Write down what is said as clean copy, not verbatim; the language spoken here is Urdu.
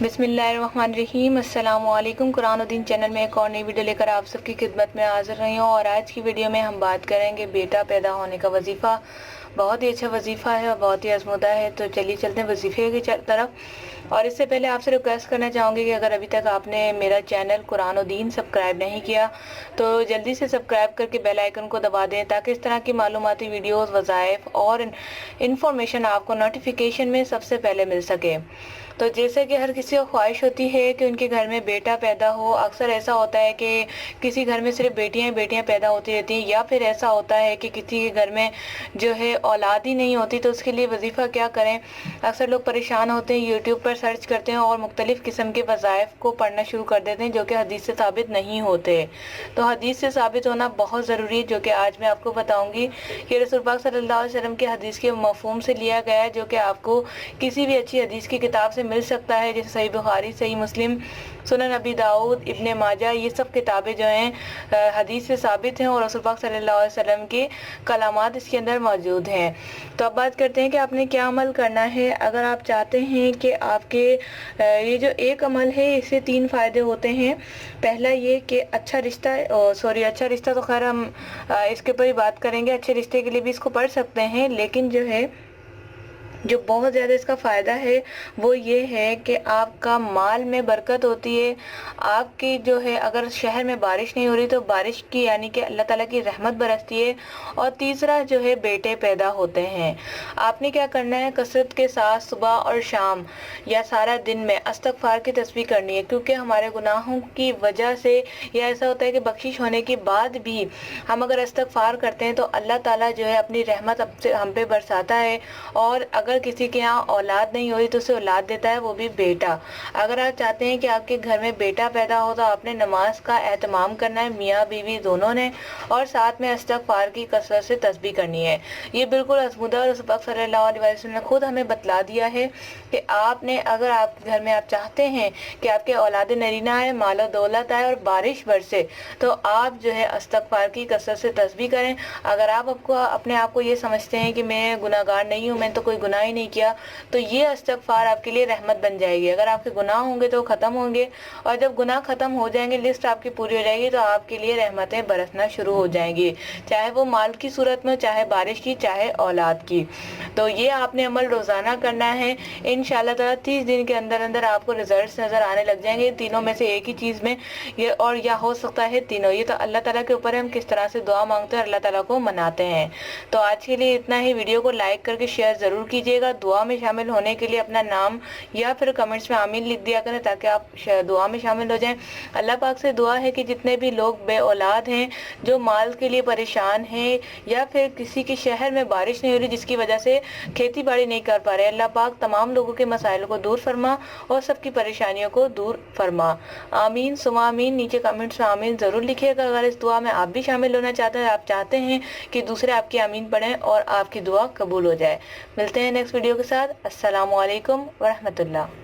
بسم اللہ الرحمن الرحیم۔ السلام علیکم۔ قرآن و دین چینل میں ایک اور نئی ویڈیو لے کر آپ سب کی خدمت میں حاضر رہی ہوں، اور آج کی ویڈیو میں ہم بات کریں گے بیٹا پیدا ہونے کا وظیفہ۔ بہت ہی اچھا وظیفہ ہے اور بہت ہی آزمودہ ہے، تو چلیے چلتے ہیں وظیفے کی طرف۔ اور اس سے پہلے آپ سے ریکویسٹ کرنا چاہوں گی کہ اگر ابھی تک آپ نے میرا چینل قرآن و دین سبسکرائب نہیں کیا تو جلدی سے سبسکرائب کر کے بیل آئیکن کو دبا دیں، تاکہ اس طرح کی معلوماتی ویڈیوز، وظائف اور انفارمیشن آپ کو نوٹیفیکیشن میں سب سے پہلے مل سکے۔ تو جیسے کہ ہر کسی کو خواہش ہوتی ہے کہ ان کے گھر میں بیٹا پیدا ہو، اکثر ایسا ہوتا ہے کہ کسی گھر میں صرف بیٹیاں بیٹیاں پیدا ہوتی رہتی ہیں، یا پھر ایسا ہوتا ہے کہ کسی کے گھر میں جو ہے اولاد ہی نہیں ہوتی، تو اس کے لیے وظیفہ کیا کریں۔ اکثر لوگ پریشان ہوتے ہیں، یوٹیوب پر سرچ کرتے ہیں اور مختلف قسم کے وظائف کو پڑھنا شروع کر دیتے ہیں جو کہ حدیث سے ثابت نہیں ہوتے۔ تو حدیث سے ثابت ہونا بہت ضروری ہے، جو کہ آج میں آپ کو بتاؤں گی۔ یہ رسول پاک صلی اللہ علیہ وسلم کے حدیث کے مفہوم سے لیا گیا ہے، جو کہ آپ کو کسی بھی اچھی حدیث کی کتاب سے مل سکتا ہے، جیسے صحیح بخاری، صحیح مسلم، سنن ابی داؤد، ابن ماجہ۔ یہ سب کتابیں جو ہیں حدیث سے ثابت ہیں، اور رسول پاک صلی اللہ علیہ وسلم کے کلامات اس کے اندر موجود ہیں۔ تو اب بات کرتے ہیں کہ آپ نے کیا عمل کرنا ہے۔ اگر آپ چاہتے ہیں کہ آپ کے یہ جو ایک عمل ہے، اس سے 3 فائدے ہوتے ہیں۔ پہلا یہ کہ اچھا رشتہ تو خیر ہم اس کے اوپر ہی بات کریں گے، اچھے رشتے کے لیے بھی اس کو پڑھ سکتے ہیں، لیکن جو بہت زیادہ اس کا فائدہ ہے وہ یہ ہے کہ آپ کا مال میں برکت ہوتی ہے۔ آپ کی جو ہے اگر شہر میں بارش نہیں ہو رہی تو بارش کی یعنی کہ اللہ تعالیٰ کی رحمت برستی ہے۔ اور تیسرا جو ہے بیٹے پیدا ہوتے ہیں۔ آپ نے کیا کرنا ہے، کثرت کے ساتھ صبح اور شام یا سارا دن میں استغفار کی تسبیح کرنی ہے، کیونکہ ہمارے گناہوں کی وجہ سے یا ایسا ہوتا ہے کہ بخشش ہونے کے بعد بھی ہم اگر استغفار کرتے ہیں تو اللہ تعالیٰ جو ہے اپنی رحمت ہم پہ برساتا ہے، اور اگر کسی کے یہاں اولاد نہیں ہوئی تو اسے اولاد دیتا ہے، وہ بھی بیٹا۔ اگر آپ چاہتے ہیں کہ آپ کے گھر میں بیٹا پیدا ہو تو آپ نے نماز کا اہتمام کرنا ہے، میاں بیوی دونوں نے، اور ساتھ میں استغفار کی کثرت سے تسبیح کرنی ہے۔ یہ بالکل آزمودہ اور رسول پاک صلی اللہ علیہ وسلم نے خود ہمیں بتلا دیا ہے کہ آپ نے اگر آپ کے گھر میں آپ چاہتے ہیں کہ آپ کے اولاد نرینہ آئے، مال و دولت آئے اور بارش برسے، تو آپ جو ہے استغفار کی کثرت سے تسبیح کریں۔ اگر آپ اپنے آپ کو یہ سمجھتے ہیں کہ میں گناہگار نہیں ہوں، میں تو کوئی گناہ ہی نہیں کیا، تو یہ استغفار آپ کے لیے رحمت بن جائے گی۔ اگر آپ کے گناہ ہوں گے تو ختم ہوں گے، اور جب گناہ ختم ہو جائیں گے، لسٹ آپ کی پوری ہو جائے گی، تو آپ کے لیے رحمتیں برسنا شروع ہو جائیں گی، چاہے وہ مال کی صورت میں، چاہے بارش کی، چاہے اولاد کی۔ تو یہ آپ نے عمل روزانہ کرنا ہے۔ انشاءاللہ تعالیٰ 30 دن کے اندر اندر آپ کو ریزلٹس نظر آنے لگ جائیں گے، تینوں میں سے ایک ہی چیز میں، اور یا ہو سکتا ہے تینوں۔ یہ تو اللہ تعالیٰ کے اوپر ہے، ہم کس طرح سے دعا مانگتے ہیں، اللہ تعالیٰ کو مناتے ہیں۔ تو آج کے لیے اتنا ہی۔ ویڈیو کو لائک کر کے شیئر ضرور کیجیے گا۔ دعا میں شامل ہونے کے لیے اپنا نام یا پھر کمنٹس میں آمین لکھ دیا کریں، تاکہ آپ دعا میں شامل ہو جائیں۔ اللہ پاک سے دعا ہے کہ جتنے بھی لوگ بے اولاد ہیں، جو مال کے لیے پریشان ہیں، یا پھر کسی کے شہر میں بارش نہیں ہو رہی جس کی وجہ سے کھیتی باڑی نہیں کر پا رہے، اللہ پاک تمام لوگوں کے مسائل کو دور فرما اور سب کی پریشانیوں کو دور فرما۔ آمین ثم آمین۔ نیچے کمنٹس میں آمین ضرور لکھیے گا اگر اس دعا میں آپ بھی شامل ہونا چاہتے ہیں، آپ چاہتے ہیں کہ دوسرے آپ کی آمین پڑھیں اور آپ کی دعا قبول ہو جائے۔ ملتے ہیں نیکسٹ ویڈیو کے ساتھ۔ السلام علیکم ورحمۃ اللہ۔